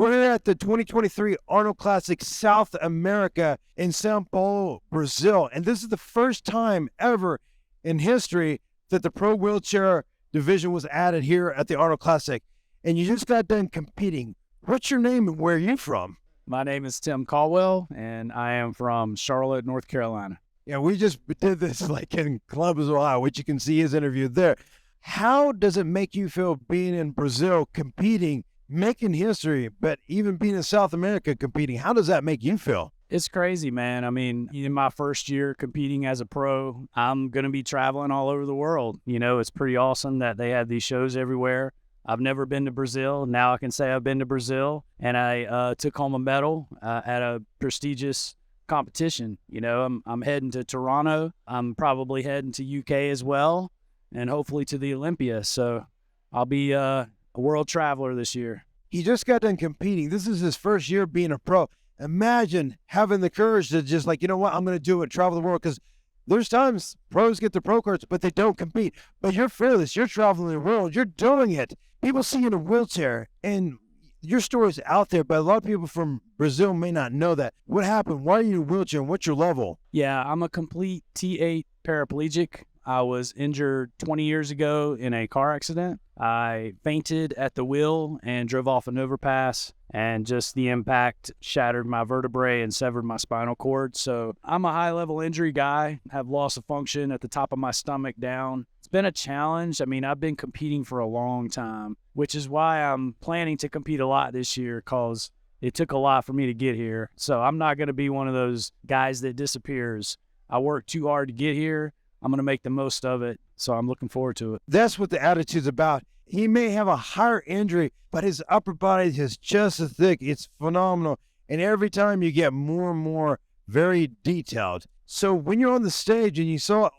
We're here at the 2023 Arnold Classic South America in São Paulo, Brazil. And this is the first time ever in history that the pro wheelchair division was added here at the Arnold Classic. And you just got done competing. What's your name and where are you from? My name is Tim Caldwell, and I am from Charlotte, North Carolina. Yeah, we just did this like in Columbus, Ohio, which you can see his interview there. How does it make you feel being in Brazil, competing, making history, but even being in South America competing? How does that make you feel? It's crazy, man. I mean, in my first year competing as a pro, I'm going to be traveling all over the world. You know, it's pretty awesome that they have these shows everywhere. I've never been to Brazil. Now I can say I've been to Brazil, and I took home a medal at a prestigious competition. You know, I'm heading to Toronto. I'm probably heading to UK as well, and hopefully to the Olympia. So I'll be a world traveler this year. He just got done competing. This is his first year being a pro. Imagine having the courage to just like, you know what, I'm going to do it, travel the world, because there's times pros get the pro cards, but they don't compete. But you're fearless. You're traveling the world. You're doing it. People see you in a wheelchair, and your story's out there, but a lot of people from Brazil may not know that. What happened? Why are you in a wheelchair, and what's your level? Yeah, I'm a complete T8 paraplegic. I was injured 20 years ago in a car accident. I fainted at the wheel and drove off an overpass, and just the impact shattered my vertebrae and severed my spinal cord. So I'm a high-level injury guy, have loss of function at the top of my stomach down. It's been a challenge. I mean, I've been competing for a long time, which is why I'm planning to compete a lot this year, because it took a lot for me to get here. So I'm not going to be one of those guys that disappears. I worked too hard to get here. I'm going to make the most of it, so I'm looking forward to it. That's what the attitude's about. He may have a higher injury, but his upper body is just as thick. It's phenomenal. And every time you get more and more very detailed. So when you're on the stage and you saw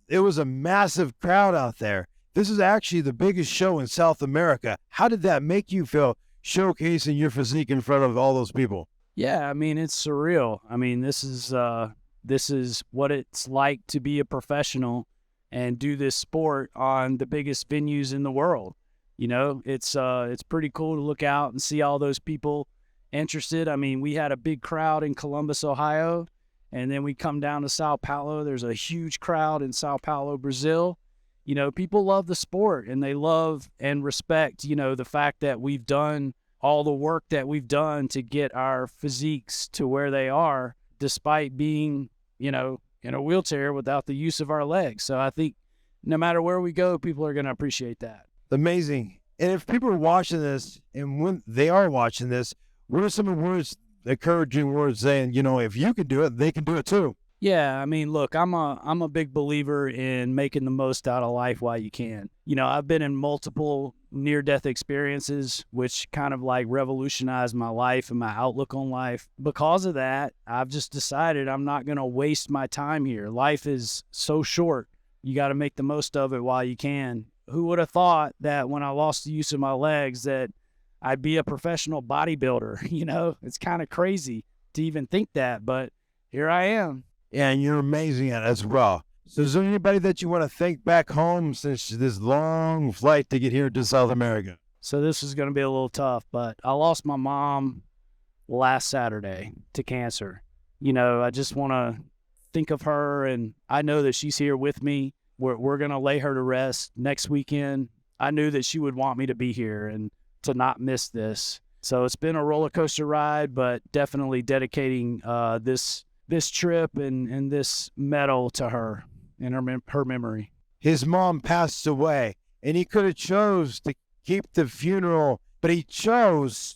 it was a massive crowd out there. This is actually the biggest show in South America. How did that make you feel, showcasing your physique in front of all those people? Yeah, I mean, it's surreal. I mean, this is what it's like to be a professional and do this sport on the biggest venues in the world. You know, it's pretty cool to look out and see all those people interested. I mean, we had a big crowd in Columbus, Ohio, and then we come down to Sao Paulo. There's a huge crowd in Sao Paulo, Brazil. You know, people love the sport, and they love and respect, you know, the fact that we've done all the work that we've done to get our physiques to where they are, despite being, you know, in a wheelchair without the use of our legs. So I think no matter where we go, people are going to appreciate that. Amazing. And if people are watching this, and when they are watching this, what are some of the words, encouraging words saying, you know, if you can do it, they can do it too? Yeah, I mean, look, I'm a big believer in making the most out of life while you can. You know, I've been in multiple near-death experiences, which kind of like revolutionized my life and my outlook on life. Because of that, I've just decided I'm not going to waste my time here. Life is so short. You got to make the most of it while you can. Who would have thought that when I lost the use of my legs that I'd be a professional bodybuilder? You know, it's kind of crazy to even think that, but here I am. Yeah, and you're amazing at it as well. So is there anybody that you want to thank back home since this long flight to get here to South America? So this is going to be a little tough, but I lost my mom last Saturday to cancer. You know, I just want to think of her, and I know that she's here with me. We're going to lay her to rest next weekend. I knew that she would want me to be here and to not miss this. So it's been a roller coaster ride, but definitely dedicating this trip and this medal to her and her memory. His mom passed away, and he could have chose to keep the funeral, but he chose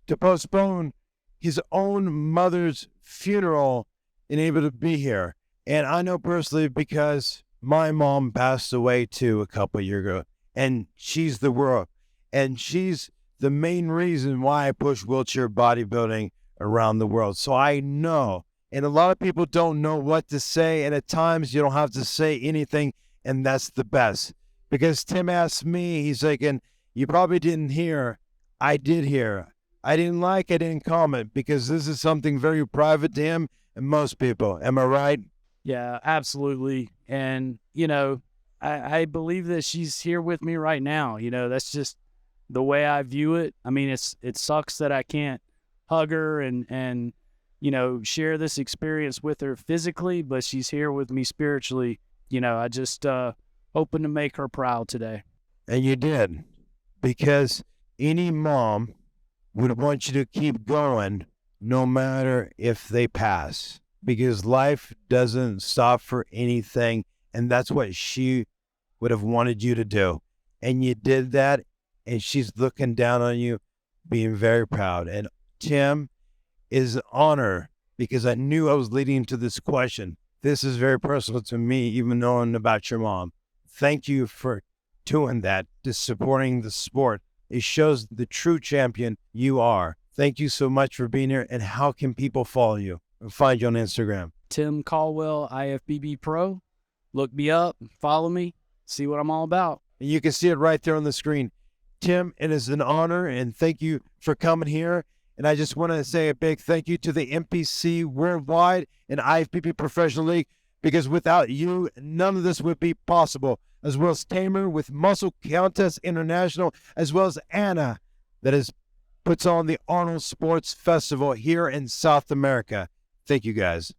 to postpone his own mother's funeral and able to be here. And I know personally because my mom passed away too a couple of years ago, and she's the world, and she's the main reason why I push wheelchair bodybuilding around the world. So I know. And a lot of people don't know what to say, and at times you don't have to say anything, and that's the best. Because Tim asked me, he's like, and you probably didn't hear. I did hear. I didn't comment, because this is something very private to him and most people. Am I right? Yeah, absolutely. And, you know, I believe that she's here with me right now. You know, that's the way I view it. I mean, it sucks that I can't hug her and share this experience with her physically, but she's here with me spiritually. I just hoping to make her proud today. And you did, because any mom would want you to keep going no matter if they pass, because life doesn't stop for anything. And that's what she would have wanted you to do. And you did that, and she's looking down on you, being very proud. And Tim, is an honor, because I knew I was leading to this question. This is very personal to me, even knowing about your mom. Thank you for doing that, just supporting the sport. It shows the true champion you are. Thank you so much for being here. And how can people follow you and find you on Instagram? Tim Caldwell, IFBB Pro. Look me up, follow me, see what I'm all about. And you can see it right there on the screen. Tim, it is an honor, and thank you for coming here. And I just want to say a big thank you to the MPC Worldwide and IFBB Professional League, because without you, none of this would be possible, as well as Tamer with Muscle Contest International, as well as Anna that puts on the Arnold Sports Festival here in South America. Thank you, guys.